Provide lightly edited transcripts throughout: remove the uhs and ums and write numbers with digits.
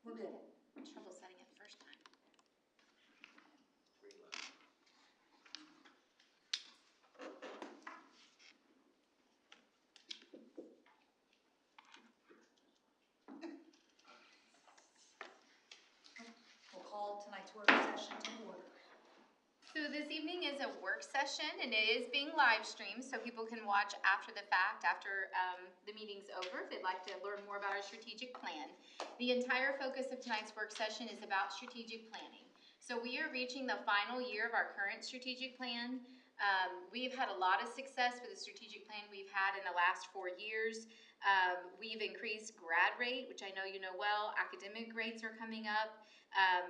We're good. Trouble setting it first time. We'll call tonight's work session to order. So this evening is a work session, and it is being live streamed, so people can watch after the fact, after the meeting's over, if they'd like to learn more about our strategic plan. The entire focus of tonight's work session is about strategic planning. So we are reaching the final year of our current strategic plan. We've had a lot of success with the strategic plan we've had in the last 4 years. We've increased grad rate, which I know you know well. Academic rates are coming up.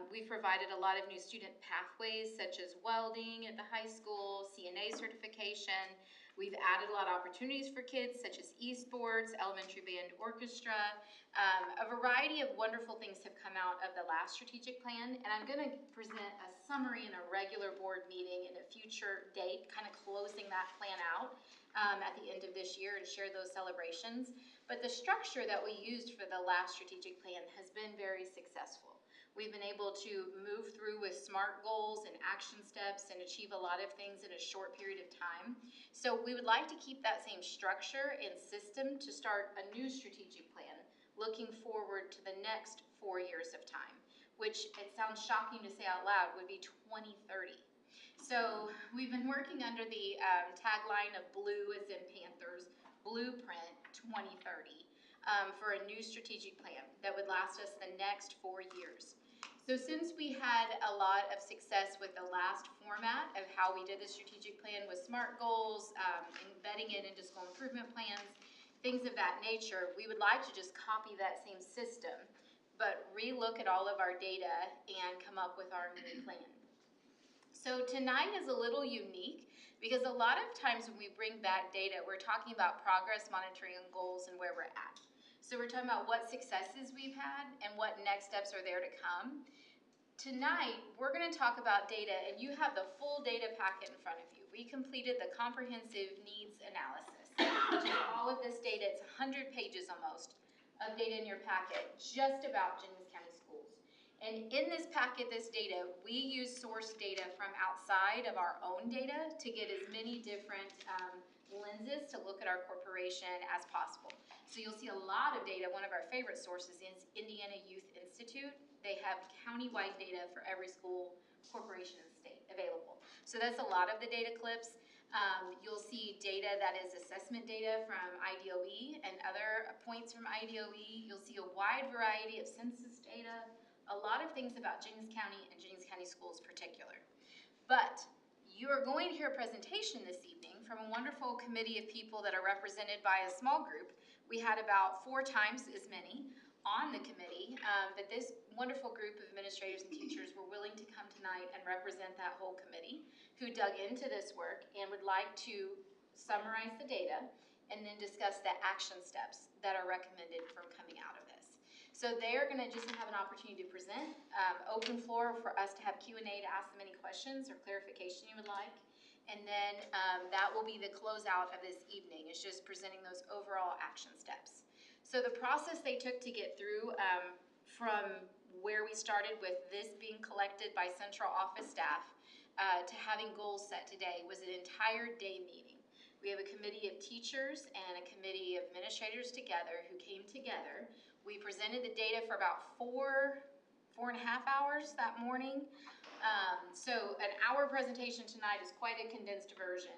We've provided a lot of new student pathways, such as welding at the high school, CNA certification. We've added a lot of opportunities for kids, such as esports, elementary band orchestra. A variety of wonderful things have come out of the last strategic plan, and I'm going to present a summary in a regular board meeting in a future date, kind of closing that plan out at the end of this year and share those celebrations. But the structure that we used for the last strategic plan has been very successful. We've been able to move through with SMART goals and action steps and achieve a lot of things in a short period of time. So we would like to keep that same structure and system to start a new strategic plan, looking forward to the next 4 years of time, which it sounds shocking to say out loud would be 2030. So we've been working under the tagline of blue as in Panthers, Blueprint 2030, for a new strategic plan that would last us the next 4 years. So since we had a lot of success with the last format of how we did the strategic plan with SMART goals, embedding it into school improvement plans, things of that nature, we would like to just copy that same system, but relook at all of our data and come up with our new plan. So tonight is a little unique because a lot of times when we bring back data, we're talking about progress, monitoring, and goals and where we're at. So we're talking about what successes we've had and what next steps are there to come. Tonight, we're going to talk about data, and you have the full data packet in front of you. We completed the comprehensive needs analysis, which is all of this data. It's 100 pages almost of data in your packet just about Jennings County schools. And in this packet, this data, we use source data from outside of our own data to get as many different lenses to look at our corporation as possible. So you'll see a lot of data. One of our favorite sources is Indiana Youth Institute. They have county-wide data for every school, corporation, and state available. So that's a lot of the data clips. You'll see data that is assessment data from IDOE and other points from IDOE. You'll see a wide variety of census data, a lot of things about Jennings County and Jennings County schools in particular. But you are going to hear a presentation this evening from a wonderful committee of people that are represented by a small group. We had about 4 times as many on the committee, but this wonderful group of administrators and teachers were willing to come tonight and represent that whole committee who dug into this work and would like to summarize the data and then discuss the action steps that are recommended from coming out of this. So they're going to just have an opportunity to present, open floor for us to have Q&A to ask them any questions or clarification you would like. And then that will be the closeout of this evening, is just presenting those overall action steps. So the process they took to get through from where we started with this being collected by central office staff to having goals set today was an entire day meeting. We have a committee of teachers and a committee of administrators together who came together. We presented the data for about 4.5 hours that morning. So an hour presentation tonight is quite a condensed version.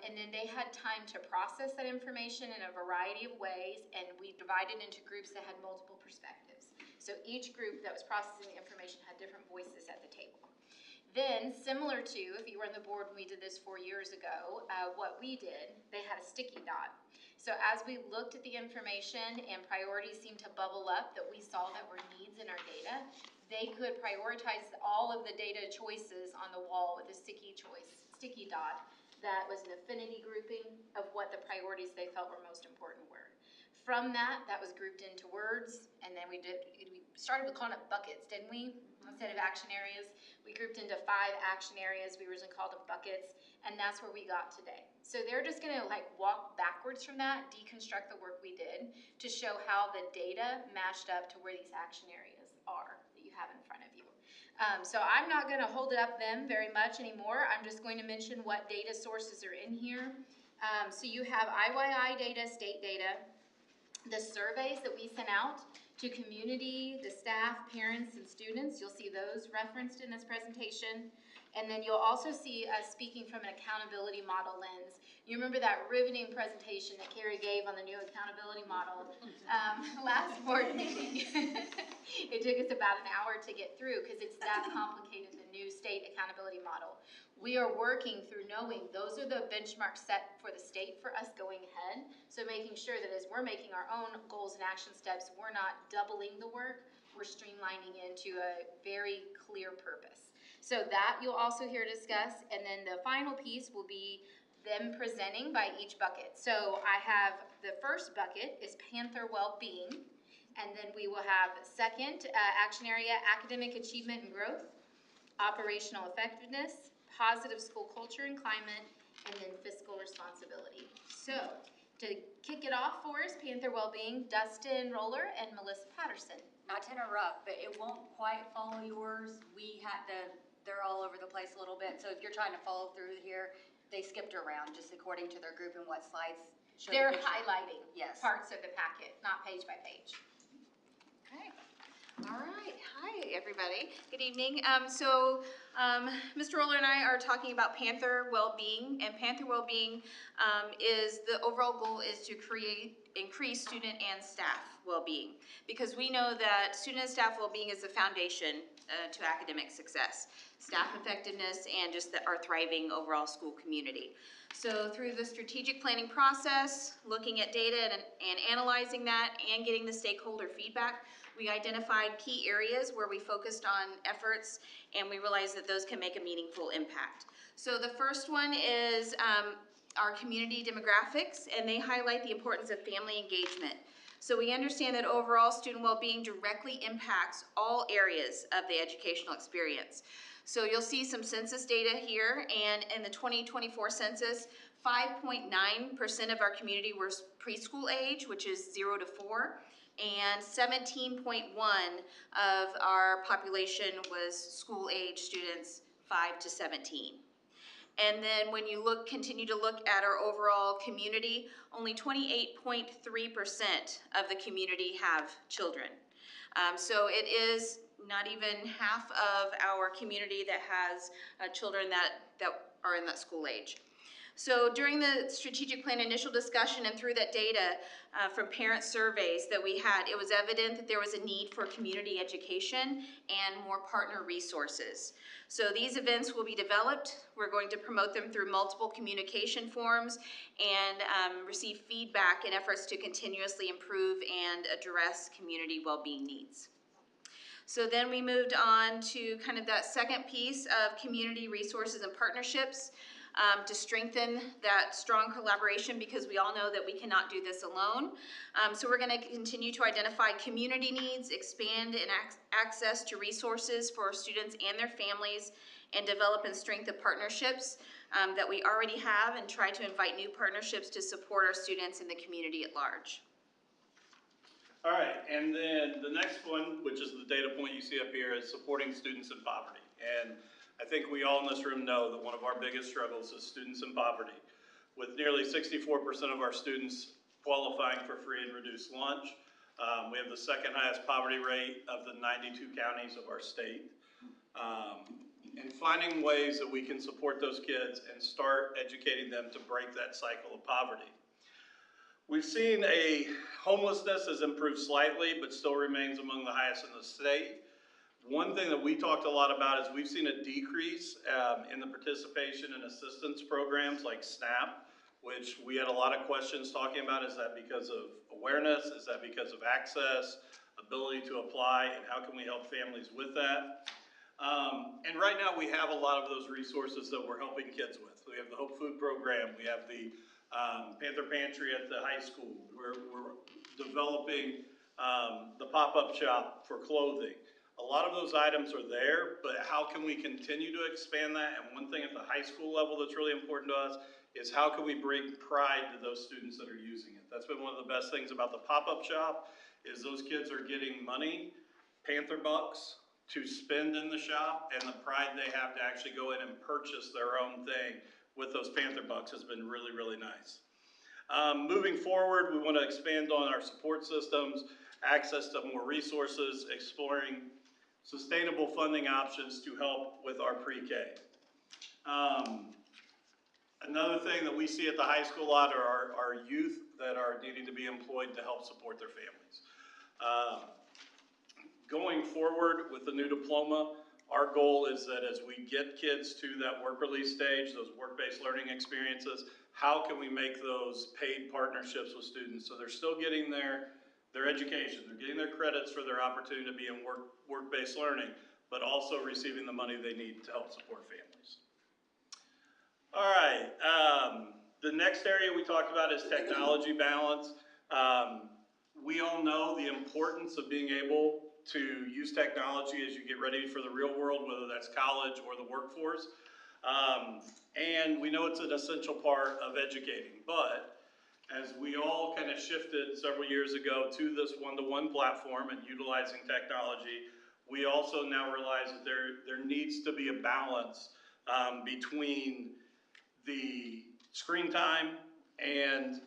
And then they had time to process that information in a variety of ways, and we divided into groups that had multiple perspectives. So each group that was processing the information had different voices at the table. Then, similar to, if you were on the board when we did this 4 years ago, what we did, they had a sticky dot. So as we looked at the information and priorities seemed to bubble up that we saw that were needs in our data, they could prioritize all of the data choices on the wall with a sticky dot. That was an affinity grouping of what the priorities they felt were most important were. From that was grouped into words, and then we started with calling it buckets, didn't we? Instead of action areas, we grouped into 5 action areas. We originally called them buckets, and that's where we got today. So they're just gonna walk backwards from that, deconstruct the work we did to show how the data matched up to where these action areas are that you have in front of you. So I'm not going to hold up them very much anymore. I'm just going to mention what data sources are in here. So you have IYI data, state data, the surveys that we sent out to community, the staff, parents, and students. You'll see those referenced in this presentation. And then you'll also see us speaking from an accountability model lens. You remember that riveting presentation that Carrie gave on the new accountability model last board meeting? It took us about an hour to get through because it's that complicated, the new state accountability model. We are working through knowing those are the benchmarks set for the state for us going ahead. So making sure that as we're making our own goals and action steps, we're not doubling the work, we're streamlining into a very clear purpose. So that you'll also hear discuss, and then the final piece will be them presenting by each bucket. So I have the first bucket is Panther well-being, and then we will have second action area, academic achievement and growth, operational effectiveness, positive school culture and climate, and then fiscal responsibility. So to kick it off for us, Panther Wellbeing, Dustin Roller and Melissa Patterson. Not to interrupt, but it won't quite follow yours. They're all over the place a little bit. So if you're trying to follow through here, they skipped around just according to their group and what slides show. They're highlighting parts of the packet, not page by page. Okay. All right. Hi, everybody. Good evening. Mr. Roller and I are talking about Panther Wellbeing, and Panther Wellbeing is the overall goal is to increase student and staff well-being, because we know that student and staff well-being is the foundation to academic success, staff effectiveness, and just our thriving overall school community. So through the strategic planning process, looking at data and analyzing that and getting the stakeholder feedback, we identified key areas where we focused on efforts, and we realized that those can make a meaningful impact. So the first one is our community demographics, and they highlight the importance of family engagement. So we understand that overall student well-being directly impacts all areas of the educational experience. So you'll see some census data here, and in the 2024 census, 5.9% of our community were preschool age, which is 0 to 4, and 17.1 of our population was school age students 5 to 17. And then when you continue to look at our overall community, only 28.3% of the community have children. So it is not even half of our community that has children that are in that school age. So during the strategic plan initial discussion and through that data from parent surveys that we had, it was evident that there was a need for community education and more partner resources. So these events will be developed. We're going to promote them through multiple communication forums and receive feedback in efforts to continuously improve and address community well-being needs. So then we moved on to kind of that second piece of community resources and partnerships to strengthen that strong collaboration, because we all know that we cannot do this alone. So we're going to continue to identify community needs, expand and access to resources for students and their families, and develop and strengthen partnerships that we already have, and try to invite new partnerships to support our students and the community at large. All right, and then the next one, which is the data point you see up here, is supporting students in poverty. And I think we all in this room know that one of our biggest struggles is students in poverty. With nearly 64% of our students qualifying for free and reduced lunch, we have the second highest poverty rate of the 92 counties of our state. And finding ways that we can support those kids and start educating them to break that cycle of poverty. We've seen homelessness has improved slightly, but still remains among the highest in the state. One thing that we talked a lot about is we've seen a decrease in the participation in assistance programs like SNAP, which we had a lot of questions talking about. Is that because of awareness? Is that because of access, ability to apply, and how can we help families with that? And right now we have a lot of those resources that we're helping kids with. We have the Hope Food Program, we have the Panther Pantry at the high school. We're developing the pop-up shop for clothing. A lot of those items are there, but how can we continue to expand that? And one thing at the high school level that's really important to us is how can we bring pride to those students that are using it. That's been one of the best things about the pop-up shop, is those kids are getting money Panther bucks to spend in the shop, and the pride they have to actually go in and purchase their own thing with those Panther bucks has been really, really nice. Moving forward, we want to expand on our support systems, access to more resources, exploring sustainable funding options to help with our pre-K. Another thing that we see at the high school a lot are our youth that are needing to be employed to help support their families. Going forward with the new diploma, our goal is that as we get kids to that work release stage, those work-based learning experiences, how can we make those paid partnerships with students so they're still getting their education, they're getting their credits for their opportunity to be in work-based learning, but also receiving the money they need to help support families. All right, the next area we talked about is technology balance. We all know the importance of being able to use technology as you get ready for the real world, whether that's college or the workforce. And we know it's an essential part of educating, but as we all kind of shifted several years ago to this one-to-one platform and utilizing technology, we also now realize that there needs to be a balance between the screen time and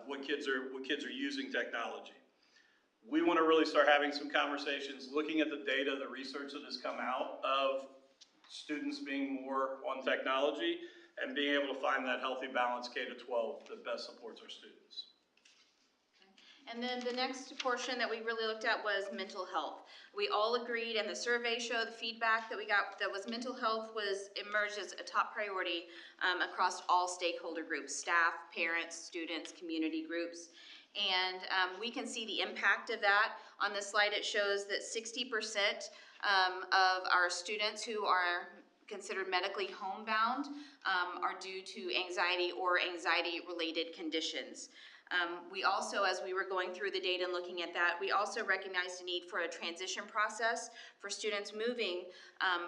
what kids are using technology. We want to really start having some conversations, looking at the data, the research that has come out of students being more on technology and being able to find that healthy balance K-12 that best supports our students. And then the next portion that we really looked at was mental health. We all agreed, and the survey showed the feedback that we got that was mental health was emerged as a top priority across all stakeholder groups, staff, parents, students, community groups. And we can see the impact of that. On this slide, it shows that 60% of our students who are considered medically homebound are due to anxiety or anxiety-related conditions. We also, as we were going through the data and looking at that, we also recognized a need for a transition process for students moving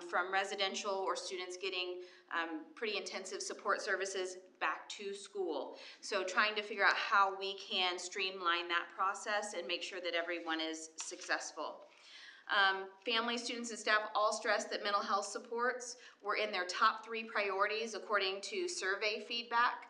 from residential or students getting pretty intensive support services back to school. So trying to figure out how we can streamline that process and make sure that everyone is successful. Families, students, and staff all stressed that mental health supports were in their top 3 priorities according to survey feedback.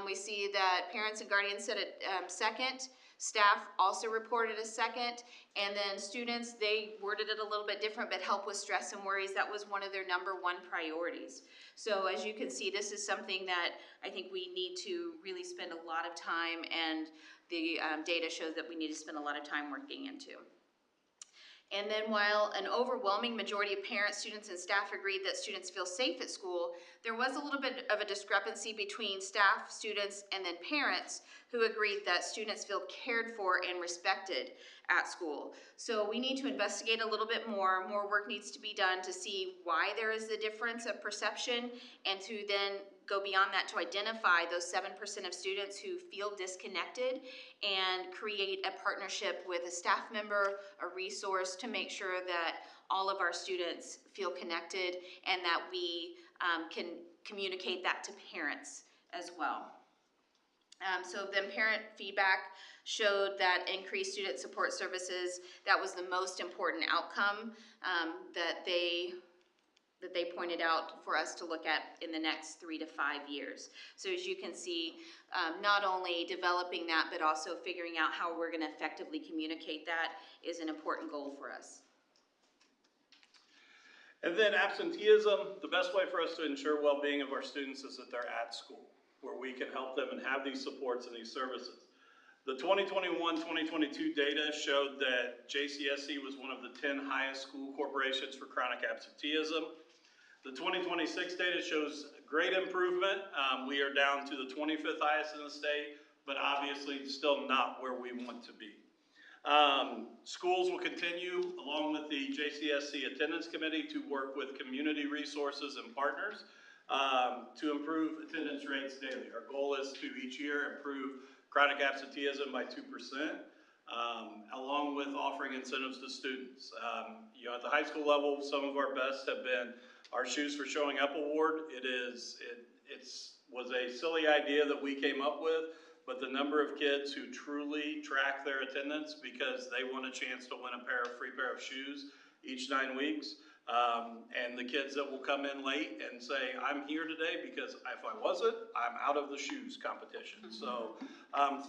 We see that parents and guardians said it second, staff also reported a second, and then students, they worded it a little bit different, but help with stress and worries, that was one of their number 1 priorities. So as you can see, this is something that I think we need to really spend a lot of time, and the data shows that we need to spend a lot of time working into. And then while an overwhelming majority of parents, students, and staff agreed that students feel safe at school, there was a little bit of a discrepancy between staff, students, and then parents who agreed that students feel cared for and respected at school. So we need to investigate a little bit more. More work needs to be done to see why there is the difference of perception, and to then go beyond that to identify those 7% of students who feel disconnected and create a partnership with a staff member, a resource, to make sure that all of our students feel connected and that we can communicate that to parents as well. So then parent feedback showed that increased student support services, that was the most important outcome that they pointed out for us to look at in the next 3 to 5 years. So as you can see, not only developing that, but also figuring out how we're going to effectively communicate that is an important goal for us. And then absenteeism, the best way for us to ensure well-being of our students is that they're at school, where we can help them and have these supports and these services. The 2021-2022 data showed that JCSC was one of the 10 highest school corporations for chronic absenteeism. The 2026 data shows great improvement. We are down to the 25th highest in the state, but obviously still not where we want to be. Schools will continue, along with the JCSC Attendance Committee, to work with community resources and partners to improve attendance rates daily. Our goal is to each year improve chronic absenteeism by 2%, along with offering incentives to students. At the high school level, some of our best have been our Shoes for Showing Up award. It was a silly idea that we came up with, but the number of kids who truly track their attendance because they want a chance to win a free pair of shoes each 9 weeks. And the kids that will come in late and say, I'm here today because if I wasn't, I'm out of the shoes competition. So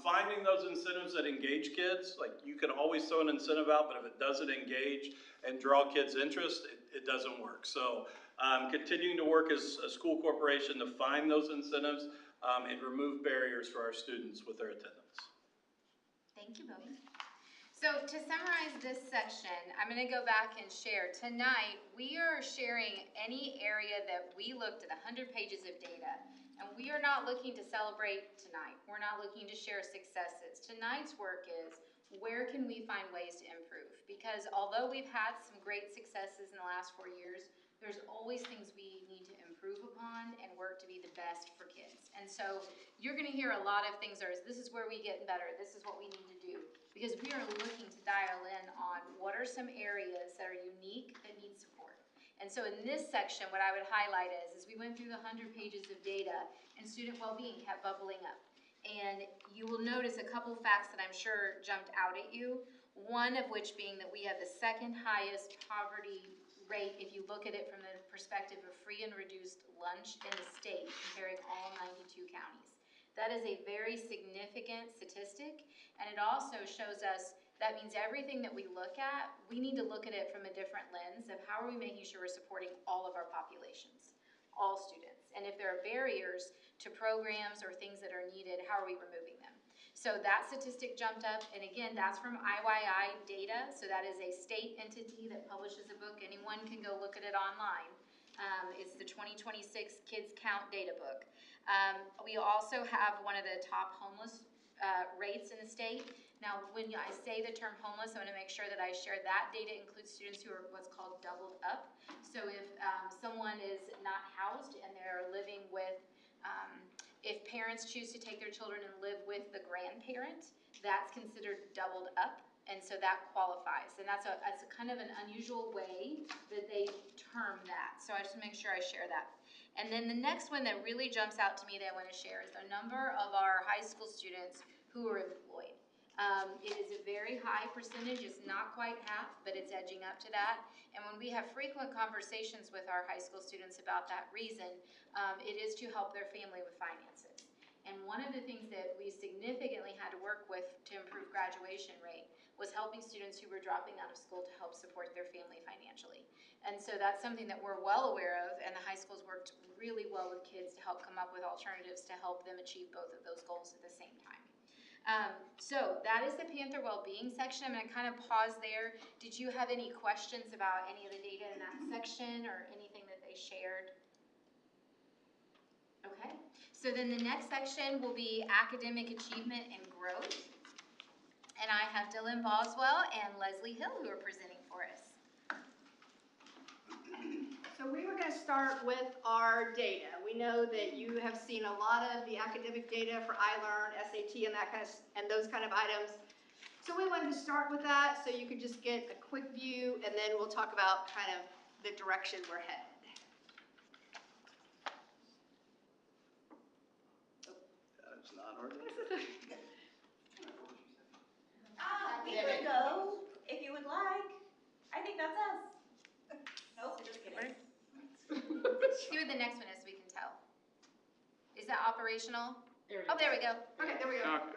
finding those incentives that engage kids, like you can always throw an incentive out, but if it doesn't engage and draw kids' interest, it doesn't work. So continuing to work as a school corporation to find those incentives and remove barriers for our students with their attendance. Thank you, Bobby. So to summarize this section, I'm going to go back and share. Tonight, we are sharing any area that we looked at 100 pages of data, and we are not looking to celebrate tonight. We're not looking to share successes. Tonight's work is, where can we find ways to improve? Because although we've had some great successes in the last 4 years, there's always things we need to improve upon and work to be the best for kids. And so you're going to hear a lot of things this is where we get better, this is what we need to do. Because we are looking to dial in on what are some areas that are unique that need support. And so in this section, what I would highlight is we went through the 100 pages of data and student well-being kept bubbling up. And you will notice a couple facts that I'm sure jumped out at you. One of which being that we have the second highest poverty rate if you look at it from the perspective of free and reduced lunch in the state, comparing all 92 counties. That is a very significant statistic, and it also shows us that means everything that we look at, we need to look at it from a different lens of how are we making sure we're supporting all of our populations, all students. And if there are barriers to programs or things that are needed, how are we removing them? So that statistic jumped up, and again, that's from IYI data, so that is a state entity that publishes a book. Anyone can go look at it online. It's the 2026 Kids Count Data Book. We also have one of the top homeless rates in the state. Now, when I say the term homeless, I want to make sure that I share that data includes students who are what's called doubled up. So if someone is not housed and they're living with, if parents choose to take their children and live with the grandparent, that's considered doubled up. And so that qualifies. And that's a kind of an unusual way that they term that. So I just want to make sure I share that. And then the next one that really jumps out to me that I want to share is the number of our high school students who are employed. It is a very high percentage. It's not quite half, but it's edging up to that. And when we have frequent conversations with our high school students about that reason, it is to help their family with finances. And one of the things that we significantly had to work with to improve graduation rate was helping students who were dropping out of school to help support their family financially. And so that's something that we're well aware of, and the high schools worked really well with kids to help come up with alternatives to help them achieve both of those goals at the same time. So that is the Panther Wellbeing section. I'm going to kind of pause there. Did you have any questions about any of the data in that section or anything that they shared? Okay. So then the next section will be academic achievement and growth. And I have Dylan Boswell and Leslie Hill who are presenting for us. So we were going to start with our data. We know that you have seen a lot of the academic data for iLearn, SAT, and and those kind of items. So we wanted to start with that so you could just get a quick view, and then we'll talk about kind of the direction we're headed. That's not hard. We could go, if you would like. I think that's us. Nope, just kidding. See what the next one is so we can tell. Is that operational? There we go. Okay, there we go. Okay.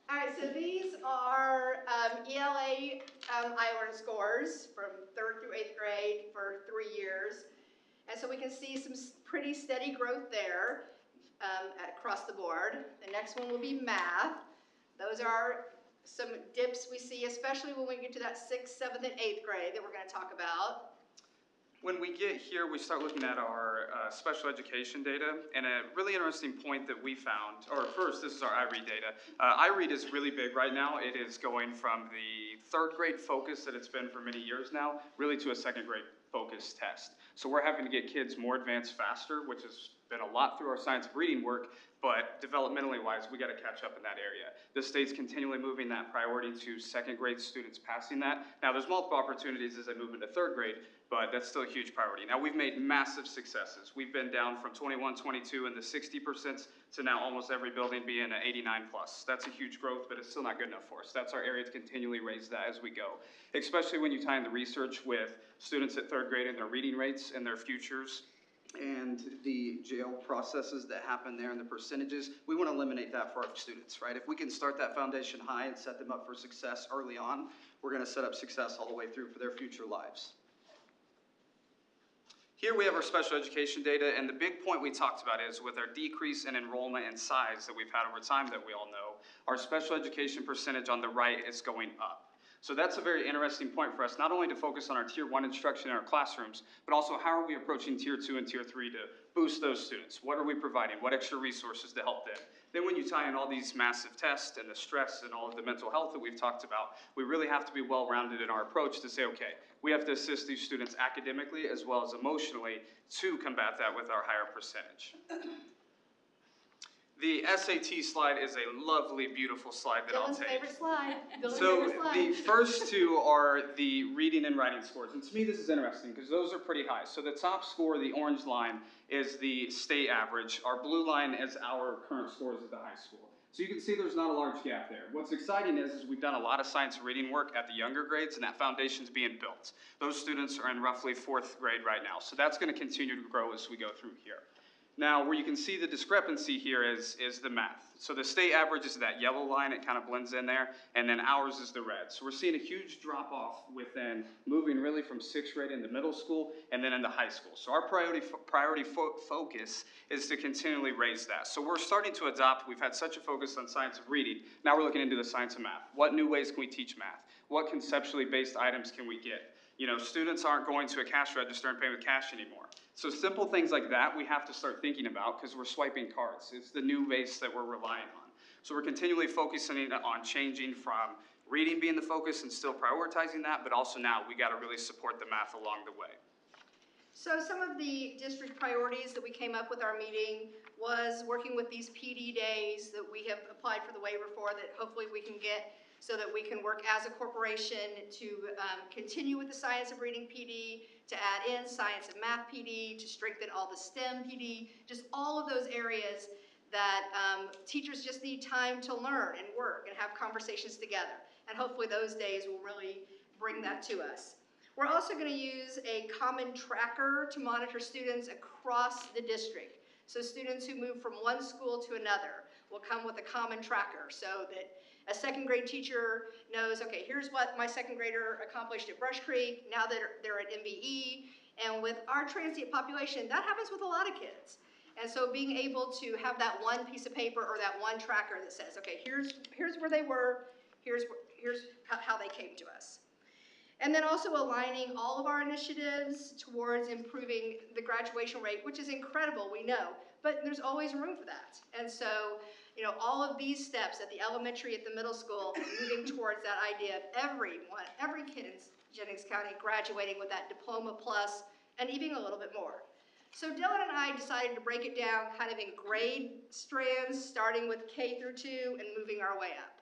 All right, so these are ELA iLearn scores from 3rd through 8th grade for 3 years. And so we can see some pretty steady growth there across the board. The next one will be math. Those are some dips we see, especially when we get to that 6th, 7th, and 8th grade that we're going to talk about. When we get here, we start looking at our special education data, and a really interesting point that we found, or first, this is our iRead data. iRead is really big right now. It is going from the 3rd grade focus that it's been for many years now, really to a 2nd grade focus test. So we're having to get kids more advanced faster, which is been a lot through our science of reading work, but developmentally wise, we gotta catch up in that area. The state's continually moving that priority to second grade students passing that. Now, there's multiple opportunities as they move into third grade, but that's still a huge priority. Now, we've made massive successes. We've been down from 21, 22 in the 60% to now almost every building being an 89 plus. That's a huge growth, but it's still not good enough for us. That's our area to continually raise that as we go, especially when you tie in the research with students at third grade and their reading rates and their futures and the jail processes that happen there and the percentages. We want to eliminate that for our students, right? If we can start that foundation high and set them up for success early on, we're going to set up success all the way through for their future lives. Here we have our special education data, and the big point we talked about is with our decrease in enrollment and size that we've had over time that we all know, our special education percentage on the right is going up. So that's a very interesting point for us, not only to focus on our Tier 1 instruction in our classrooms, but also how are we approaching Tier 2 and Tier 3 to boost those students? What are we providing? What extra resources to help them? Then when you tie in all these massive tests and the stress and all of the mental health that we've talked about, we really have to be well-rounded in our approach to say, okay, we have to assist these students academically as well as emotionally to combat that with our higher percentage. The SAT slide is a lovely, beautiful slide that I'll Dylan's take. favorite slide. Dylan's So favorite slide. the first two are the reading and writing scores. And to me, this is interesting because those are pretty high. So the top score, the orange line, is the state average. Our blue line is our current scores at the high school. So you can see there's not a large gap there. What's exciting is we've done a lot of science reading work at the younger grades, and that foundation's being built. Those students are in roughly 4th grade right now. So that's going to continue to grow as we go through here. Now, where you can see the discrepancy here is the math. So the state average is that yellow line, it kind of blends in there, and then ours is the red. So we're seeing a huge drop off within moving really from 6th grade into middle school and then into high school. So our priority focus is to continually raise that. So we're starting to adopt, we've had such a focus on science of reading, now we're looking into the science of math. What new ways can we teach math? What conceptually based items can we get? You know, students aren't going to a cash register and paying with cash anymore. So simple things like that we have to start thinking about because we're swiping cards. It's the new base that we're relying on. So we're continually focusing on changing from reading being the focus and still prioritizing that, but also now we got to really support the math along the way. So some of the district priorities that we came up with our meeting was working with these PD days that we have applied for the waiver for that hopefully we can get so that we can work as a corporation to continue with the science of reading PD, to add in science and math PD, to strengthen all the STEM PD, just all of those areas that teachers just need time to learn and work and have conversations together. And hopefully those days will really bring that to us. We're also going to use a common tracker to monitor students across the district. So students who move from one school to another will come with a common tracker so that a 2nd grade teacher knows, okay, here's what my 2nd grader accomplished at Brush Creek, now that they're at MBE. And with our transient population, that happens with a lot of kids. And so being able to have that one piece of paper or that one tracker that says, okay, here's where they were, here's how they came to us. And then also aligning all of our initiatives towards improving the graduation rate, which is incredible, we know, but there's always room for that. And so, you know, all of these steps at the elementary, at the middle school, moving towards that idea of every kid in Jennings County graduating with that diploma plus and even a little bit more. So Dylan and I decided to break it down kind of in grade strands, starting with K through 2 and moving our way up.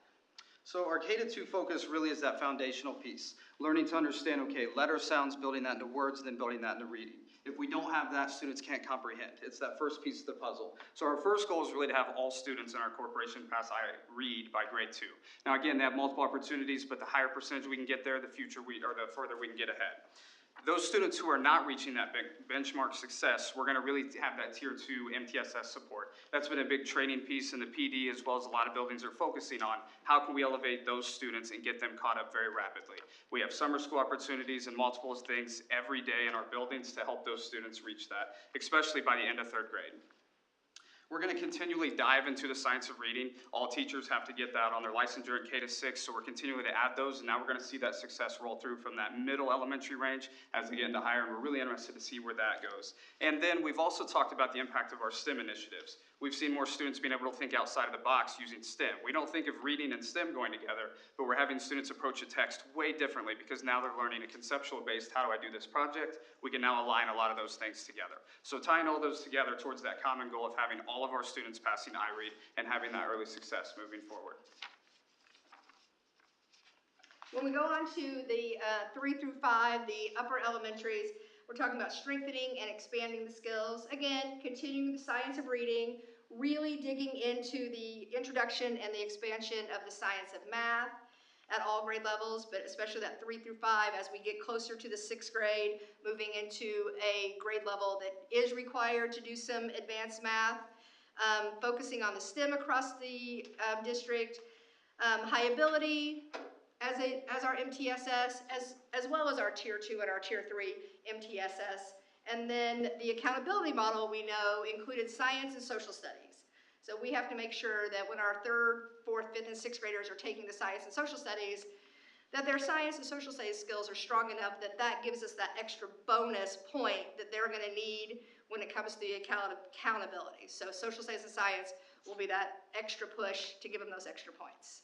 So our K-2 focus really is that foundational piece. Learning to understand, okay, letter sounds, building that into words, then building that into reading. If we don't have that, students can't comprehend. It's that first piece of the puzzle. So our first goal is really to have all students in our corporation pass read by grade 2. Now again, they have multiple opportunities, but the higher percentage we can get there, the further we can get ahead. Those students who are not reaching that benchmark success, we're going to really have that Tier 2 MTSS support. That's been a big training piece in the PD as well as a lot of buildings are focusing on. How can we elevate those students and get them caught up very rapidly? We have summer school opportunities and multiple things every day in our buildings to help those students reach that, especially by the end of 3rd grade. We're going to continually dive into the science of reading. All teachers have to get that on their licensure in K-6, so we're continuing to add those, and now we're going to see that success roll through from that middle elementary range as we get into higher, and we're really interested to see where that goes. And then we've also talked about the impact of our STEM initiatives. We've seen more students being able to think outside of the box using STEM. We don't think of reading and STEM going together, but we're having students approach a text way differently because now they're learning a conceptual based, how do I do this project? We can now align a lot of those things together. So tying all those together towards that common goal of having all of our students passing iRead and having that early success moving forward. When we go on to the 3 through 5, the upper elementaries, we're talking about strengthening and expanding the skills. Again, continuing the science of reading, really digging into the introduction and the expansion of the science of math at all grade levels, but especially that 3 through 5 as we get closer to the 6th grade, moving into a grade level that is required to do some advanced math, focusing on the STEM across the district, high ability, as our MTSS, as well as our Tier 2 and our Tier 3 MTSS. And then the accountability model we know included science and social studies. So we have to make sure that when our 3rd, 4th, 5th, and 6th graders are taking the science and social studies, that their science and social studies skills are strong enough that that gives us that extra bonus point that they're gonna need when it comes to the accountability. So social studies and science will be that extra push to give them those extra points.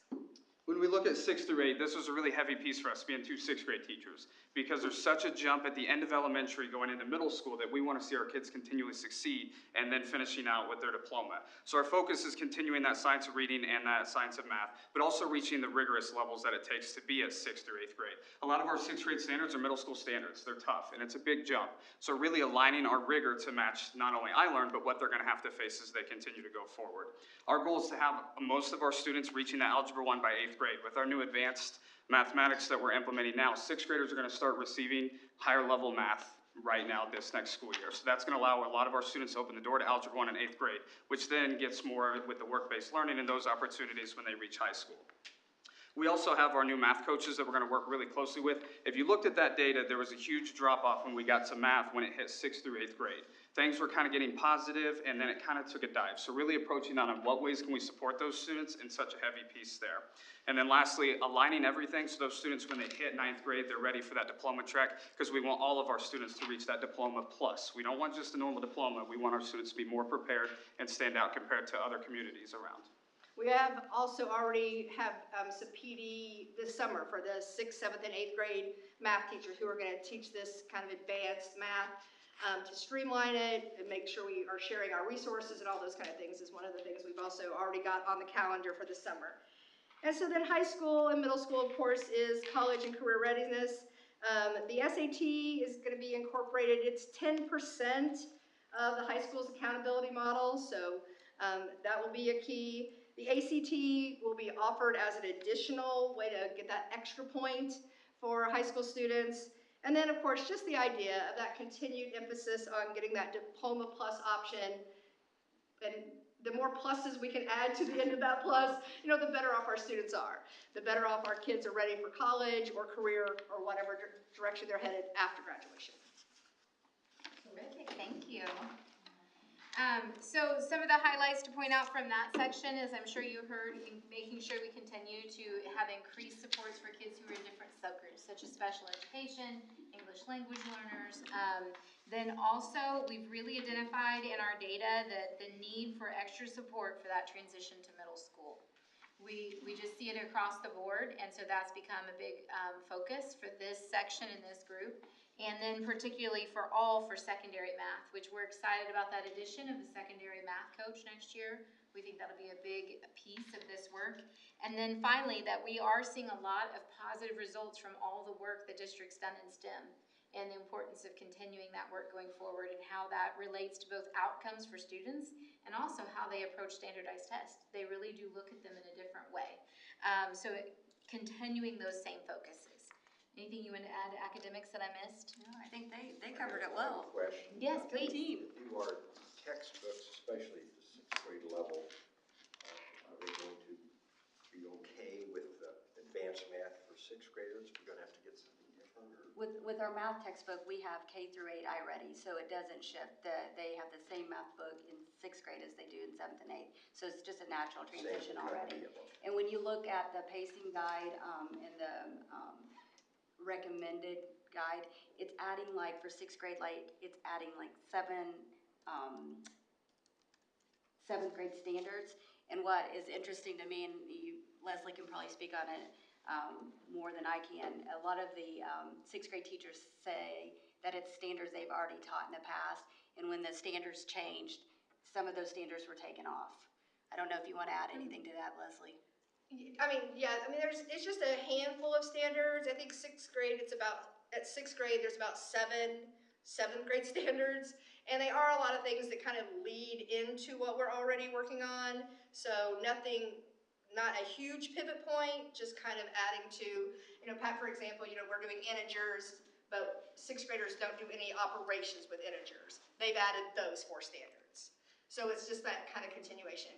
When we look at 6 through 8, this was a really heavy piece for us being 2 6th grade teachers because there's such a jump at the end of elementary going into middle school that we want to see our kids continually succeed and then finishing out with their diploma. So our focus is continuing that science of reading and that science of math, but also reaching the rigorous levels that it takes to be at 6th through 8th grade. A lot of our 6th grade standards are middle school standards. They're tough and it's a big jump. So really aligning our rigor to match not only iLearn, but what they're going to have to face as they continue to go forward. Our goal is to have most of our students reaching that Algebra 1 by 8th grade. With our new advanced mathematics that we're implementing now, 6th graders are going to start receiving higher level math right now this next school year. So that's going to allow a lot of our students to open the door to Algebra 1 in 8th grade, which then gets more with the work-based learning and those opportunities when they reach high school. We also have our new math coaches that we're going to work really closely with. If you looked at that data, there was a huge drop-off when we got to math when it hit 6th through 8th grade. Things were kind of getting positive, and then it kind of took a dive. So really approaching that on what ways can we support those students in such a heavy piece there. And then lastly, aligning everything so those students, when they hit 9th grade, they're ready for that diploma track because we want all of our students to reach that diploma plus. We don't want just a normal diploma. We want our students to be more prepared and stand out compared to other communities around. We have also already have some PD this summer for the 6th, 7th, and 8th grade math teachers who are going to teach this kind of advanced math to streamline it and make sure we are sharing our resources and all those kind of things is one of the things we've also already got on the calendar for the summer. And so then high school and middle school, of course, is college and career readiness. The SAT is going to be incorporated. It's 10% of the high school's accountability model, so that will be a key. The ACT will be offered as an additional way to get that extra point for high school students. And then, of course, just the idea of that continued emphasis on getting that diploma plus option. And the more pluses we can add to the end of that plus, the better off our students are. The better off our kids are ready for college or career or whatever direction they're headed after graduation. Terrific, thank you. So some of the highlights to point out from that section is I'm sure you heard making sure we continue to have increased supports for kids who are in different subgroups, such as special education, English language learners. Then also, we've really identified in our data that the need for extra support for that transition to middle school. We just see it across the board, and so that's become a big focus for this section in this group. And then particularly for secondary math, which we're excited about that addition of the secondary math coach next year. We think that'll be a big piece of this work. And then finally, that we are seeing a lot of positive results from all the work the district's done in STEM and the importance of continuing that work going forward and how that relates to both outcomes for students and also how they approach standardized tests. They really do look at them in a different way. Continuing those same focuses. Anything you want to add to academics that I missed? No, I think they covered it well. Question. Yes, please. Team. Do our textbooks, especially at the 6th grade level, are they going to be okay with advanced math for 6th graders? We're going to have to get something different? Or? With our math textbook, we have K through 8 iReady, so it doesn't shift. They have the same math book in 6th grade as they do in 7th and 8th. So it's just a natural transition already. And when you look at the pacing guide and the recommended guide, it's adding like for 6th grade, like it's adding like seventh grade standards. And what is interesting to me, and Leslie can probably speak on it more than I can, a lot of the sixth grade teachers say that it's standards they've already taught in the past, and when the standards changed, some of those standards were taken off. I don't know if you want to add anything to that, Leslie. It's just a handful of standards. I think at sixth grade, there's about seventh grade standards. And they are a lot of things that kind of lead into what we're already working on. So not a huge pivot point, just kind of adding to, Pat, for example, we're doing integers, but sixth graders don't do any operations with integers. They've added those 4 standards. So it's just that kind of continuation.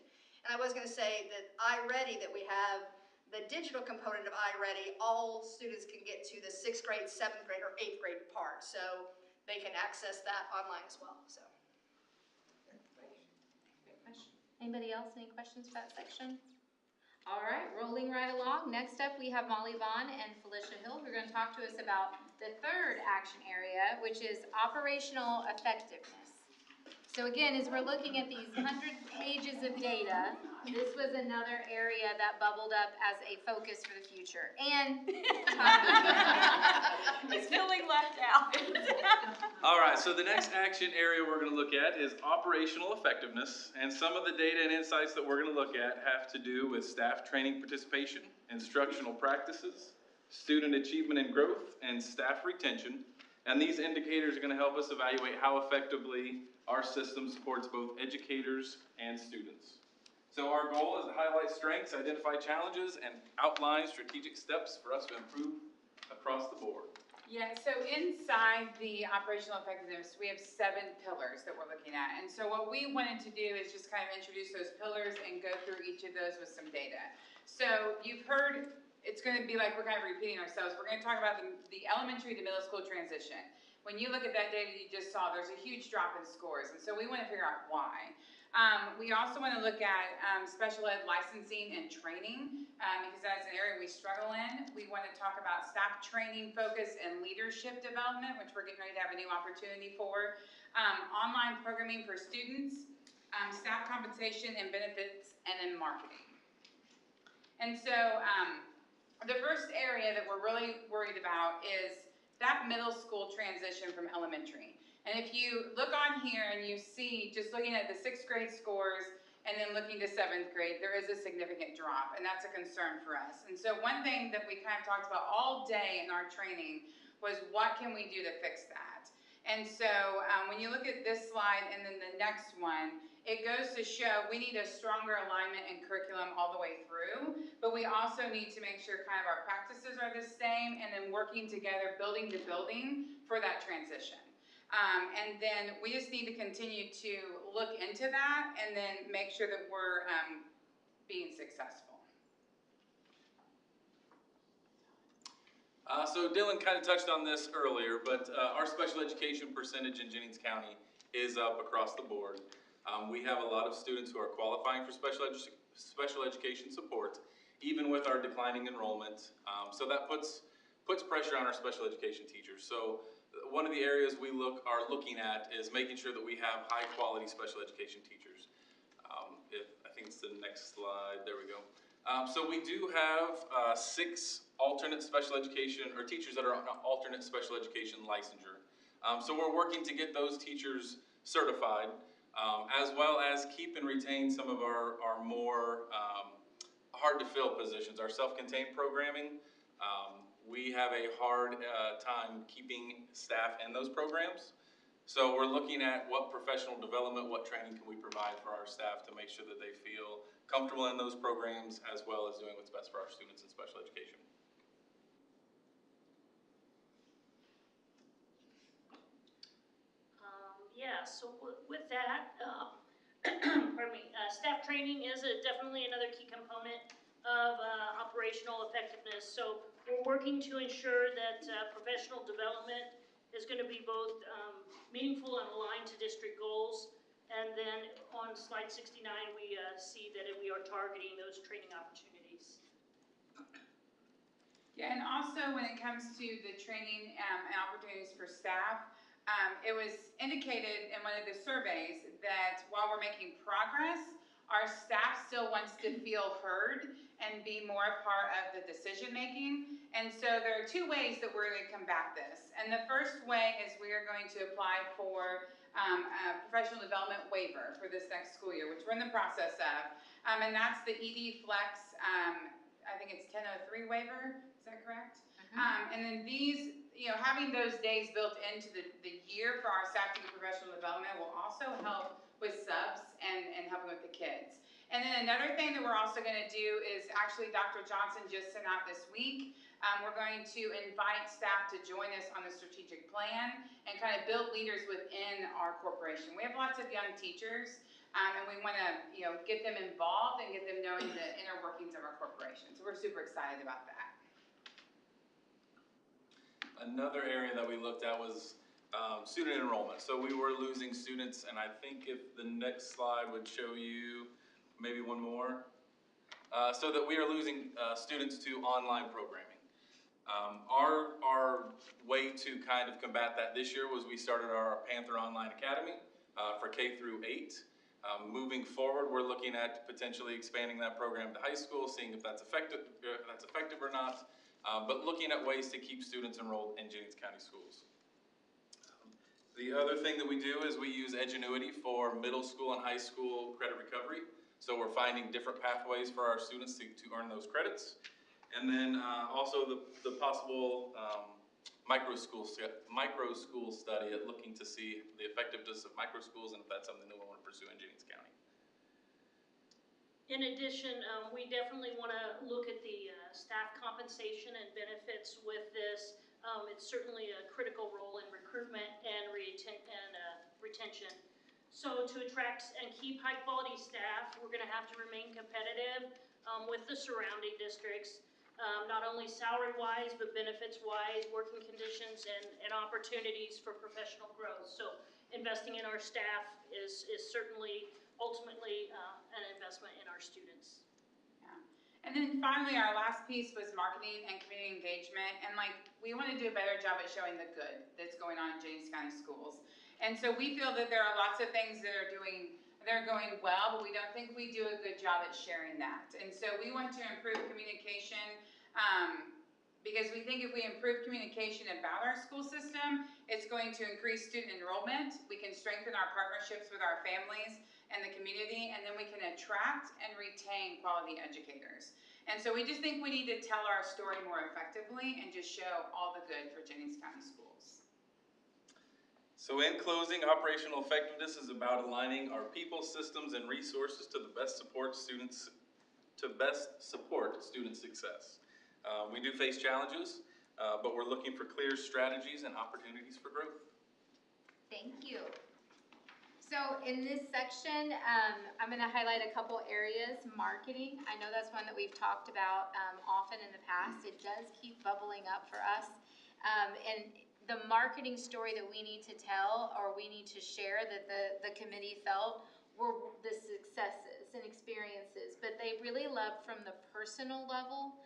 And I was going to say that iReady, that we have the digital component of iReady, all students can get to the 6th grade, 7th grade, or 8th grade part. So they can access that online as well. So. Anybody else, any questions for that section? All right, rolling right along. Next up, we have Molly Vaughn and Felicia Hill, who are going to talk to us about the third action area, which is operational effectiveness. So again, as we're looking at these 100 pages of data, this was another area that bubbled up as a focus for the future. And He's feeling left out. All right, so the next action area we're going to look at is operational effectiveness. And some of the data and insights that we're going to look at have to do with staff training participation, instructional practices, student achievement and growth, and staff retention. And these indicators are going to help us evaluate how effectively our system supports both educators and students. So our goal is to highlight strengths, identify challenges, and outline strategic steps for us to improve across the board. Yeah, so inside the operational effectiveness, we have 7 pillars that we're looking at. And so what we wanted to do is just kind of introduce those pillars and go through each of those with some data. So you've heard, it's going to be like we're kind of repeating ourselves. We're going to talk about the elementary to middle school transition. When you look at that data you just saw, there's a huge drop in scores. And so we want to figure out why. We also want to look at special ed licensing and training because that's an area we struggle in. We want to talk about staff training focus and leadership development, which we're getting ready to have a new opportunity for. Online programming for students, staff compensation and benefits, and then marketing. And so the first area that we're really worried about is that middle school transition from elementary. And if you look on here and you see, just looking at the 6th grade scores and then looking to 7th grade, there is a significant drop, and that's a concern for us. And so one thing that we kind of talked about all day in our training was what can we do to fix that? And so when you look at this slide and then the next one, it goes to show we need a stronger alignment in curriculum all the way through, but we also need to make sure kind of our practices are the same and then working together, building to building for that transition. And then we just need to continue to look into that and then make sure that we're being successful. So Dylan kind of touched on this earlier, but our special education percentage in Jennings County is up across the board. We have a lot of students who are qualifying for special education support, even with our declining enrollment. So that puts pressure on our special education teachers. So one of the areas we are looking at is making sure that we have high quality special education teachers. I think it's the next slide, there we go. So we do have 6 alternate special education, or teachers that are on alternate special education licensure. So we're working to get those teachers certified, as well as keep and retain some of our more hard to fill positions, our self-contained programming. We have a hard time keeping staff in those programs. So we're looking at what professional development, what training can we provide for our staff to make sure that they feel comfortable in those programs, as well as doing what's best for our students in special education. So with that, pardon me, staff training is definitely another key component of operational effectiveness. So we're working to ensure that professional development is going to be both meaningful and aligned to district goals. And then on slide 69, we see that we are targeting those training opportunities. Yeah, and also when it comes to the training and opportunities for staff, it was indicated in one of the surveys that while we're making progress, our staff still wants to feel heard and be more a part of the decision-making. And so there are two ways that we're going to combat this. And the first way is we are going to apply for a professional development waiver for this next school year, which we're in the process of. And that's the ED Flex, I think it's 1003 waiver, is that correct? And then these, having those days built into the year for our staff to get professional development will also help with subs and helping with the kids. And then another thing that we're also going to do is actually Dr. Johnson just sent out this week. We're going to invite staff to join us on the strategic plan and kind of build leaders within our corporation. We have lots of young teachers, and we want to, get them involved and get them knowing the inner workings of our corporation. So we're super excited about that. Another area that we looked at was student enrollment. So we were losing students, and I think if the next slide would show you, maybe one more, so that we are losing students to online programming. Our way to kind of combat that this year was we started our Panther Online Academy for K through 8. Moving forward, we're looking at potentially expanding that program to high school, seeing if that's effective or not. But looking at ways to keep students enrolled in Jennings County schools. The other thing that we do is we use Edgenuity for middle school and high school credit recovery. So we're finding different pathways for our students to earn those credits. And then also the possible micro school study at looking to see the effectiveness of micro schools and if that's something that we want to pursue in Jennings County. In addition, we definitely want to look at the staff compensation and benefits with this. It's certainly a critical role in recruitment and retention. So to attract and keep high-quality staff, we're going to have to remain competitive with the surrounding districts, not only salary-wise, but benefits-wise, working conditions, and opportunities for professional growth. So investing in our staff is certainly ultimately an investment in our students. Yeah. And then finally, our last piece was marketing and community engagement. And we want to do a better job at showing the good that's going on in Jennings County schools. And so we feel that there are lots of things that are going well, but we don't think we do a good job at sharing that. And so we want to improve communication because we think if we improve communication about our school system, it's going to increase student enrollment. We can strengthen our partnerships with our families and the community, and then we can attract and retain quality educators. And so we just think we need to tell our story more effectively and just show all the good for Jennings County schools. So in closing, operational effectiveness is about aligning our people, systems, and resources to best support student success. We do face challenges, but we're looking for clear strategies and opportunities for growth. Thank you. So in this section, I'm going to highlight a couple areas. Marketing, I know that's one that we've talked about often in the past. It does keep bubbling up for us. And the marketing story that we need to tell or we need to share that the committee felt were the successes and experiences, but they really loved from the personal level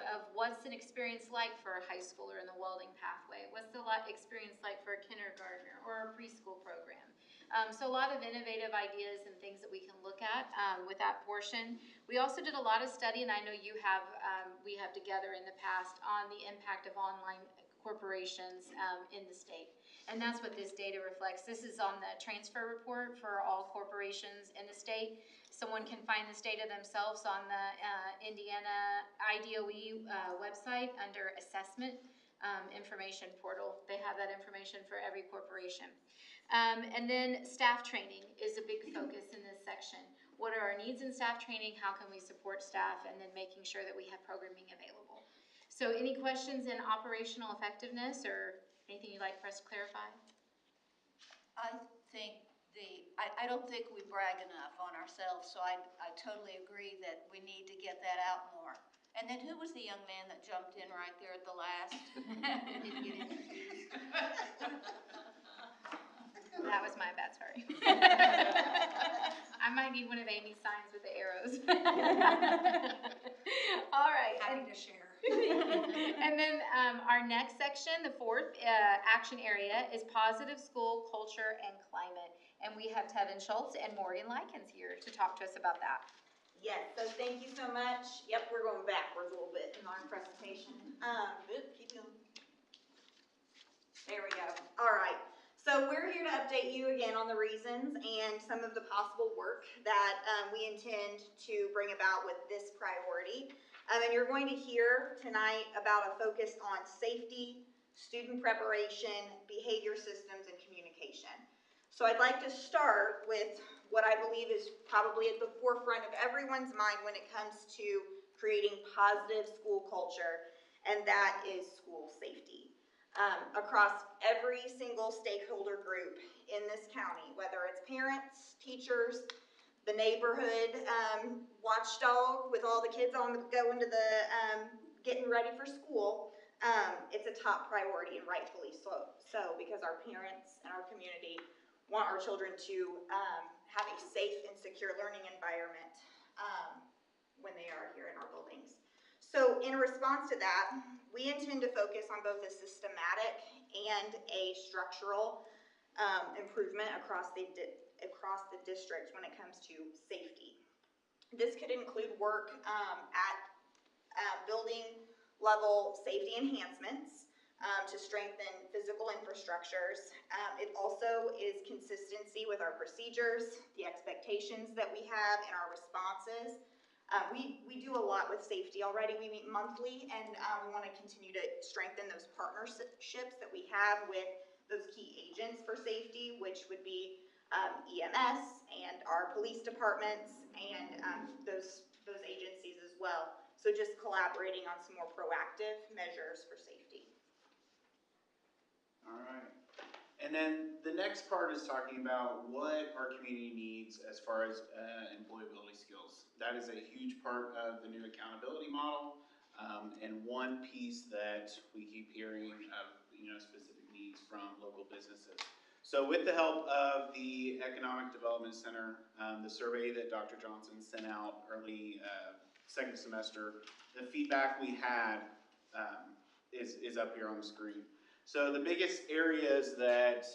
of what's an experience like for a high schooler in the welding pathway, what's the experience like for a kindergartner or a preschool program. So a lot of innovative ideas and things that we can look at with that portion. We also did a lot of study, and I know you have, we have together in the past, on the impact of online corporations in the state. And that's what this data reflects. This is on the transfer report for all corporations in the state. Someone can find this data themselves on the Indiana IDOE website under assessment information portal. They have that information for every corporation. And then staff training is a big focus in this section. What are our needs in staff training? How can we support staff? And then making sure that we have programming available. So any questions in operational effectiveness or anything you'd like for us to clarify? I don't think we brag enough on ourselves, so I totally agree that we need to get that out more. And then who was the young man that jumped in right there at the last? Didn't get introduced. That was my bad, sorry. I might need one of Amy's signs with the arrows. All right. Happy to share. And then our next section, the fourth action area, is positive school culture and climate. And we have Tevin Schultz and Morgan Likens here to talk to us about that. Yes, so thank you so much. Yep, we're going backwards a little bit in our presentation. Keep going. There we go. All right. So we're here to update you again on the reasons and some of the possible work that we intend to bring about with this priority. And you're going to hear tonight about a focus on safety, student preparation, behavior systems, and communication. So I'd like to start with what I believe is probably at the forefront of everyone's mind when it comes to creating positive school culture, and that is school safety. Across every single stakeholder group in this county, whether it's parents, teachers, the neighborhood watchdog with all the kids on going to the getting ready for school, it's a top priority, and rightfully so because our parents and our community want our children to have a safe and secure learning environment when they are here in our buildings. So in response to that, we intend to focus on both a systematic and a structural improvement across the district when it comes to safety. This could include work at building level safety enhancements to strengthen physical infrastructures. It also is consistency with our procedures, the expectations that we have, and our responses. We do a lot with safety already. We meet monthly, and we want to continue to strengthen those partnerships that we have with those key agents for safety, which would be EMS and our police departments and those agencies as well. So just collaborating on some more proactive measures for safety. All right. And then the next part is talking about what our community needs as far as employability skills. That is a huge part of the new accountability model, and one piece that we keep hearing of, specific needs from local businesses. So with the help of the Economic Development Center, the survey that Dr. Johnson sent out early second semester, the feedback we had is up here on the screen. So the biggest areas that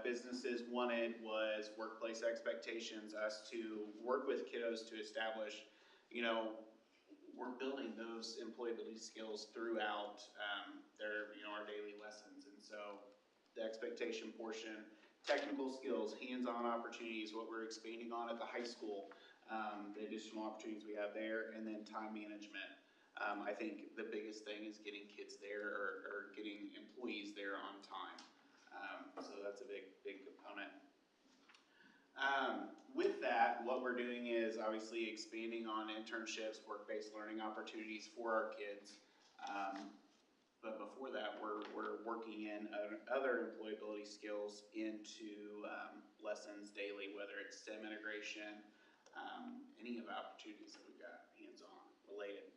businesses wanted was workplace expectations, us to work with kiddos to establish, we're building those employability skills throughout their, our daily lessons. And so the expectation portion, technical skills, hands-on opportunities, what we're expanding on at the high school, the additional opportunities we have there, and then time management. I think the biggest thing is getting kids there or getting employees there on time. So that's a big component. With that, what we're doing is obviously expanding on internships, work-based learning opportunities for our kids. But before that, we're working in other employability skills into lessons daily, whether it's STEM integration, any of the opportunities that we've got hands-on related.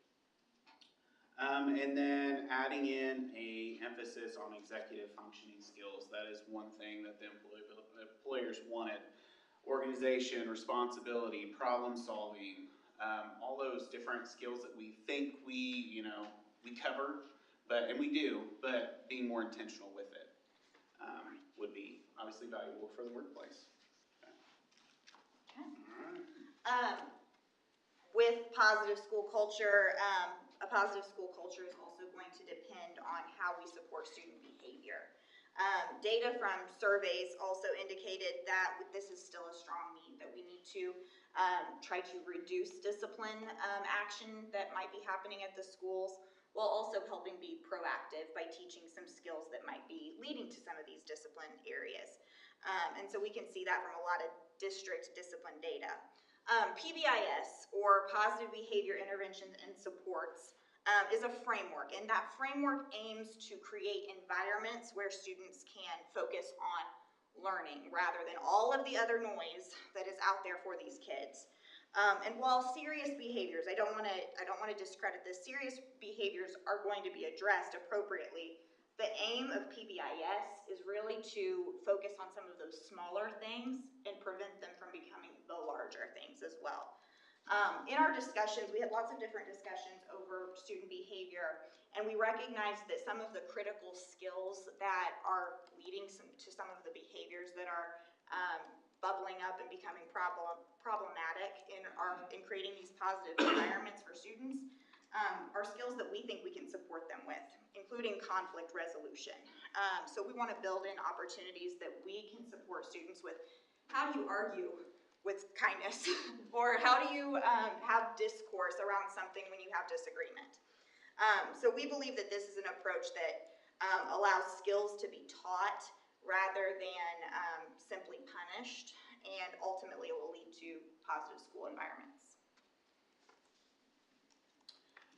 And then adding in a emphasis on executive functioning skills. That is one thing that the employers wanted. Organization, responsibility, problem solving, all those different skills that we think we cover, and we do, but being more intentional with it would be obviously valuable for the workplace. Okay. All right. With positive school culture, a positive school culture is also going to depend on how we support student behavior. Data from surveys also indicated that this is still a strong need, that we need to try to reduce discipline action that might be happening at the schools, while also helping be proactive by teaching some skills that might be leading to some of these discipline areas. And so we can see that from a lot of district discipline data. PBIS, or Positive Behavior Interventions and Supports, is a framework, and that framework aims to create environments where students can focus on learning rather than all of the other noise that is out there for these kids. And while serious behaviors, I don't want to discredit this, serious behaviors are going to be addressed appropriately. The aim of PBIS is really to focus on some of those smaller things and prevent them from becoming the larger things as well. In our discussions, we had lots of different discussions over student behavior, And we recognize that some of the critical skills that are leading to some of the behaviors that are bubbling up and becoming problematic in creating these positive environments for students are skills that we think we can support them with, including conflict resolution. So we want to build in opportunities that we can support students with. How do you argue with kindness? Or how do you have discourse around something when you have disagreement? So we believe that this is an approach that allows skills to be taught rather than simply punished, and ultimately it will lead to positive school environments.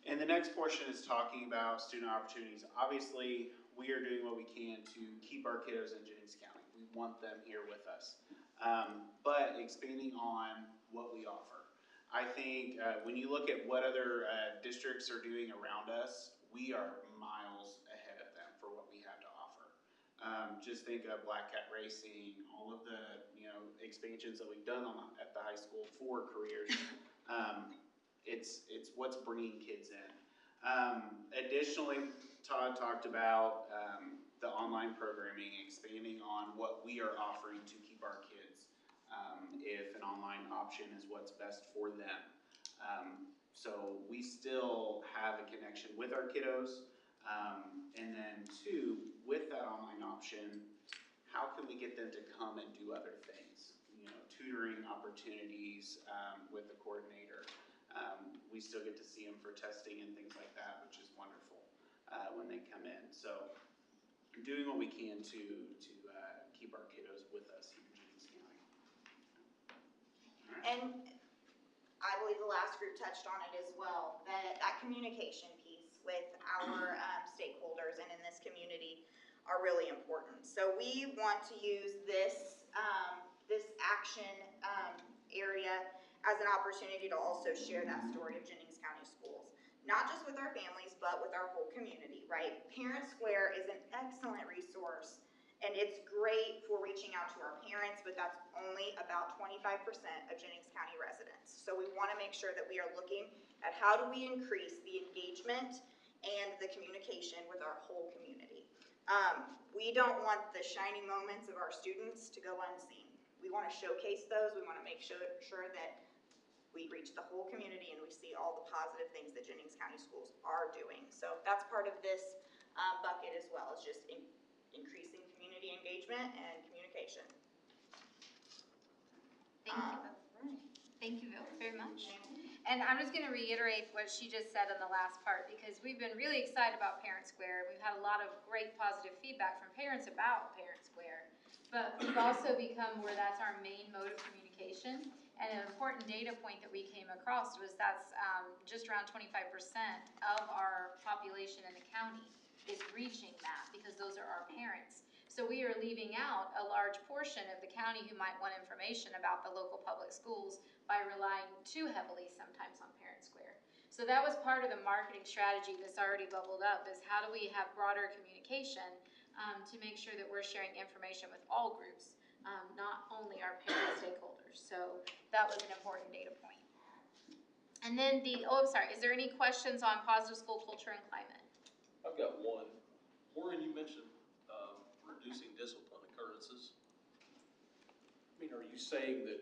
And the next portion is talking about student opportunities. Obviously, we are doing what we can to keep our kiddos in Jennings County. We want them here with us. But expanding on what we offer. I think when you look at what other districts are doing around us, we are miles ahead of them for what we have to offer. Just think of Black Cat Racing, all of the expansions that we've done at the high school for careers. It's what's bringing kids in. Additionally, Todd talked about the online programming, expanding on what we are offering to keep our kids, if an online option is what's best for them. So we still have a connection with our kiddos. And then two, with that online option, how can we get them to come and do other things? Tutoring opportunities with the coordinator. We still get to see them for testing and things like that, which is wonderful when they come in. So doing what we can to keep our kiddos with us here in Jennings County. And I believe the last group touched on it as well, that communication piece with our stakeholders and in this community are really important. So we want to use this action area as an opportunity to also share that story of Jennings County schools. Not just with our families, but with our whole community, right? Parent Square is an excellent resource, and it's great for reaching out to our parents, but that's only about 25% of Jennings County residents. So we want to make sure that we are looking at how do we increase the engagement and the communication with our whole community. We don't want the shining moments of our students to go unseen. We want to showcase those. We want to make sure that we reach the whole community and we see all the positive things that Jennings County schools are doing. So that's part of this bucket as well, is just increasing community engagement and communication. Thank you both. Thank you both very much. And I'm just going to reiterate what she just said in the last part, because we've been really excited about Parent Square. We've had a lot of great positive feedback from parents about Parent Square, but we've also become where that's our main mode of communication. And an important data point that we came across was that's just around 25% of our population in the county is reaching that, because those are our parents. So we are leaving out a large portion of the county who might want information about the local public schools by relying too heavily sometimes on Parent Square. So that was part of the marketing strategy that's already bubbled up, is how do we have broader communication to make sure that we're sharing information with all groups, not only our parent stakeholders. So that was an important data point. And then is there any questions on positive school culture and climate? I've got one. Maureen, you mentioned reducing discipline occurrences. I mean, are you saying that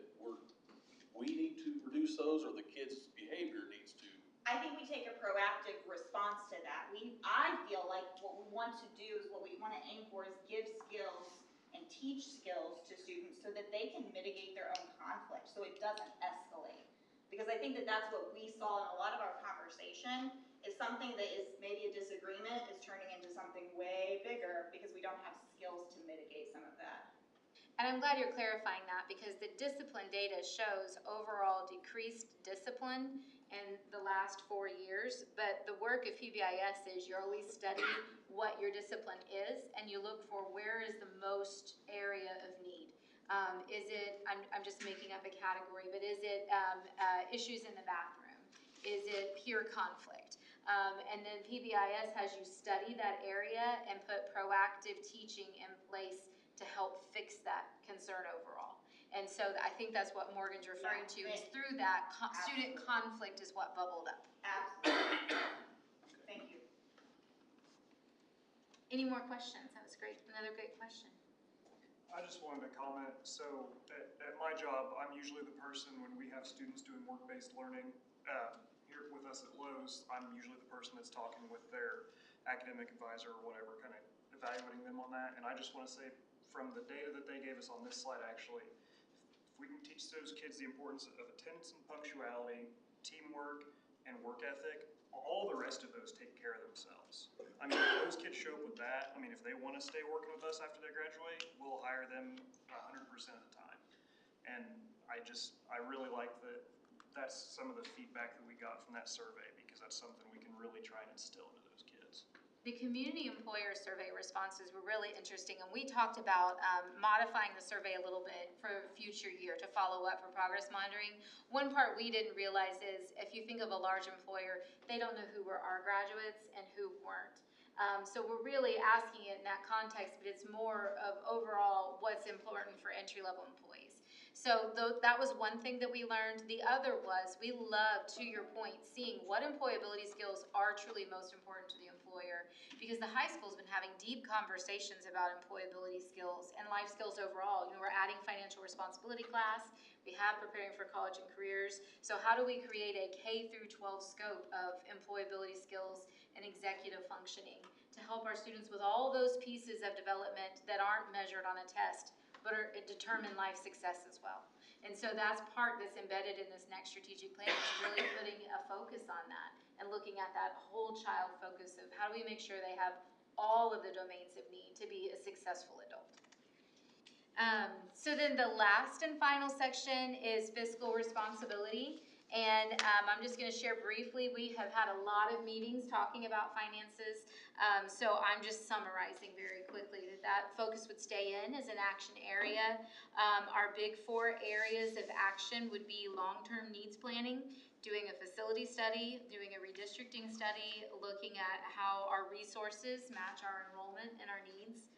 we need to reduce those, or the kids' behavior needs to? I think we take a proactive response to that. I feel like what we want to do is what we want to aim for is give skills and teach skills to students so that they can mitigate their own conflict, so it doesn't escalate. Because I think that that's what we saw in a lot of our conversation, is something that is maybe a disagreement is turning into something way bigger because we don't have skills to mitigate some of that. And I'm glad you're clarifying that, because the discipline data shows overall decreased discipline in the last 4 years, but the work of PBIS is you always study what your discipline is, and you look for where is the most area of need. Is it, I'm just making up a category, but is it issues in the bathroom? Is it peer conflict? And then PBIS has you study that area and put proactive teaching in place to help fix that concern overall. And so I think that's what Morgan's referring to, is through that student conflict is what bubbled up. Absolutely. Thank you. Any more questions? That was great, another great question. I just wanted to comment. So at my job, I'm usually the person when we have students doing work-based learning. Here with us at Lowe's, I'm usually the person that's talking with their academic advisor or whatever, kind of evaluating them on that. And I just want to say, from the data that they gave us on this slide, actually, if we can teach those kids the importance of attendance and punctuality, teamwork, and work ethic, all the rest of those take care of themselves. I mean, if those kids show up with that, I mean, if they want to stay working with us after they graduate, we'll hire them 100% of the time. And I really like that. That's some of the feedback that we got from that survey, because that's something we can really try and instill into those kids. The community employer survey responses were really interesting, and we talked about modifying the survey a little bit for future year to follow up for progress monitoring. One part we didn't realize is if you think of a large employer, they don't know who were our graduates and who weren't. So we're really asking it in that context, but it's more of overall what's important for entry-level employees. So that was one thing that we learned. The other was we love, to your point, seeing what employability skills are truly most important to the employer, because the high school's been having deep conversations about employability skills and life skills overall. You know, we're adding financial responsibility class. We have preparing for college and careers. So how do we create a K through 12 scope of employability skills and executive functioning to help our students with all those pieces of development that aren't measured on a test, but are determine life success as well. And so that's part that's embedded in this next strategic plan, is really putting a focus on that and looking at that whole child focus of how do we make sure they have all of the domains of need to be a successful adult. So then the last and final section is fiscal responsibility. And I'm just going to share briefly, we have had a lot of meetings talking about finances, so I'm just summarizing very quickly that focus would stay in as an action area. Our big 4 areas of action would be long-term needs planning, doing a facility study, doing a redistricting study, looking at how our resources match our enrollment and our needs.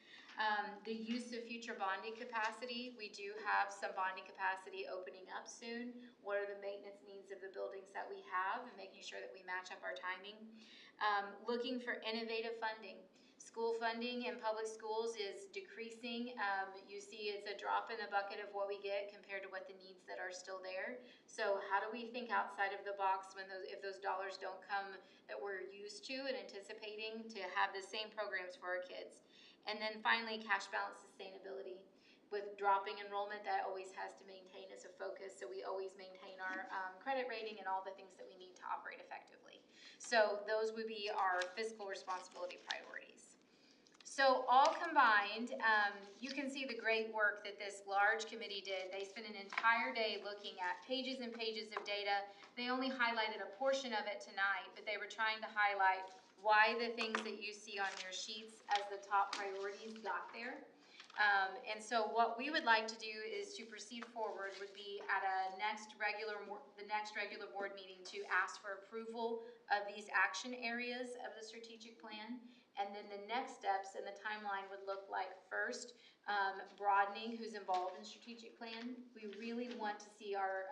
The use of future bonding capacity. We do have some bonding capacity opening up soon. What are the maintenance needs of the buildings that we have, and making sure that we match up our timing. Looking for innovative funding. School funding in public schools is decreasing. You see it's a drop in the bucket of what we get compared to what the needs that are still there. So how do we think outside of the box when if those dollars don't come that we're used to and anticipating to have the same programs for our kids? And then finally, cash balance sustainability. With dropping enrollment, that always has to maintain as a focus, so we always maintain our credit rating and all the things that we need to operate effectively. So those would be our fiscal responsibility priorities. So all combined, you can see the great work that this large committee did. They spent an entire day looking at pages and pages of data. They only highlighted a portion of it tonight, but they were trying to highlight why the things that you see on your sheets as the top priorities got there. And so what we would like to do is to proceed forward would be at the next regular board meeting to ask for approval of these action areas of the strategic plan. And then the next steps and the timeline would look like, first, broadening who's involved in strategic plan. We really want to see our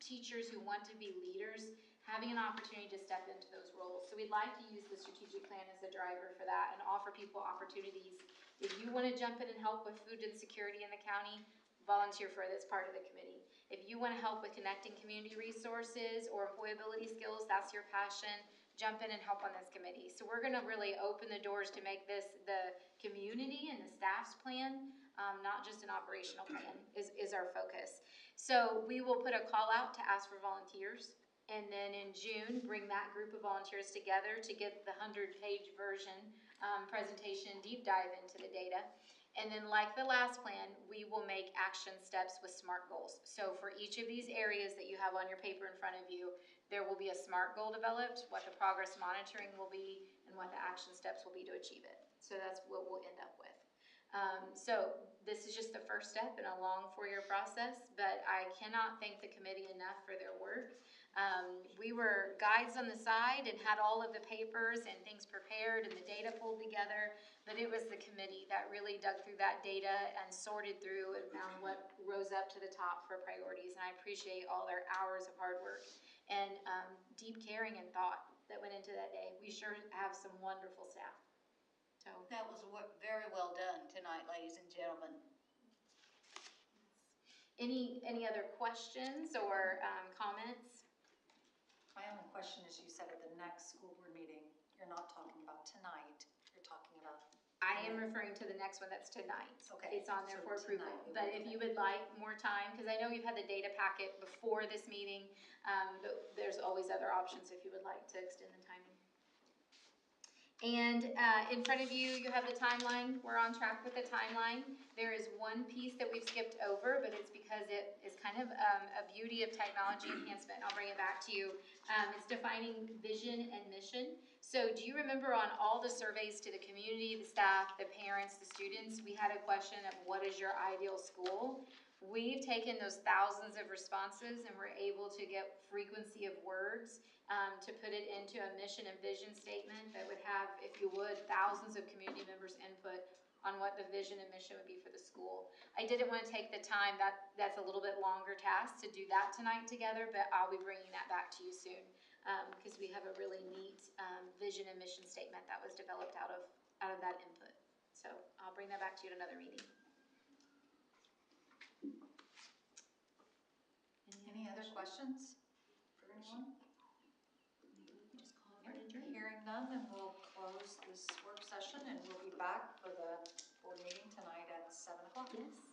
teachers who want to be leaders having an opportunity to step into those roles. So we'd like to use the strategic plan as a driver for that and offer people opportunities. If you want to jump in and help with food insecurity in the county, volunteer for this part of the committee. If you want to help with connecting community resources or employability skills, that's your passion, jump in and help on this committee. So we're going to really open the doors to make this the community and the staff's plan, not just an operational plan, is our focus. So we will put a call out to ask for volunteers. And then in June, bring that group of volunteers together to get the 100-page version presentation, deep dive into the data. And then like the last plan, we will make action steps with SMART goals. So for each of these areas that you have on your paper in front of you, there will be a SMART goal developed, what the progress monitoring will be, and what the action steps will be to achieve it. So that's what we'll end up with. So this is just the first step in a long 4-year process, but I cannot thank the committee enough for their work. We were guides on the side and had all of the papers and things prepared and the data pulled together, but it was the committee that really dug through that data and sorted through and found what rose up to the top for priorities. And I appreciate all their hours of hard work and deep caring and thought that went into that day. We sure have some wonderful staff. So So, That was very well done tonight, ladies and gentlemen. any other questions or comments? My only question is, you said at the next school board meeting, you're not talking about tonight, you're talking about. I am referring to the next one that's tonight. Okay. It's on there So for approval. tonight, But if you would like more time, because I know you've had the data packet before this meeting, but there's always other options if you would like to extend the timing. And in front of you, you have the timeline. We're on track with the timeline. There is one piece that we've skipped over, but it's because it is kind of a beauty of technology enhancement. I'll bring it back to you. It's defining vision and mission. So do you remember on all the surveys to the community, the staff, the parents, the students, we had a question of what is your ideal school? We've taken those thousands of responses and we're able to get frequency of words to put it into a mission and vision statement that would have, if you would, thousands of community members' input on what the vision and mission would be for the school. I didn't want to take the time, that's a little bit longer task to do that tonight together, but I'll be bringing that back to you soon because we have a really neat vision and mission statement that was developed out of that input. So I'll bring that back to you at another meeting. Any other questions for anyone? Hearing none, then we'll close this work session and we'll be back for the board meeting tonight at 7 o'clock. Yes.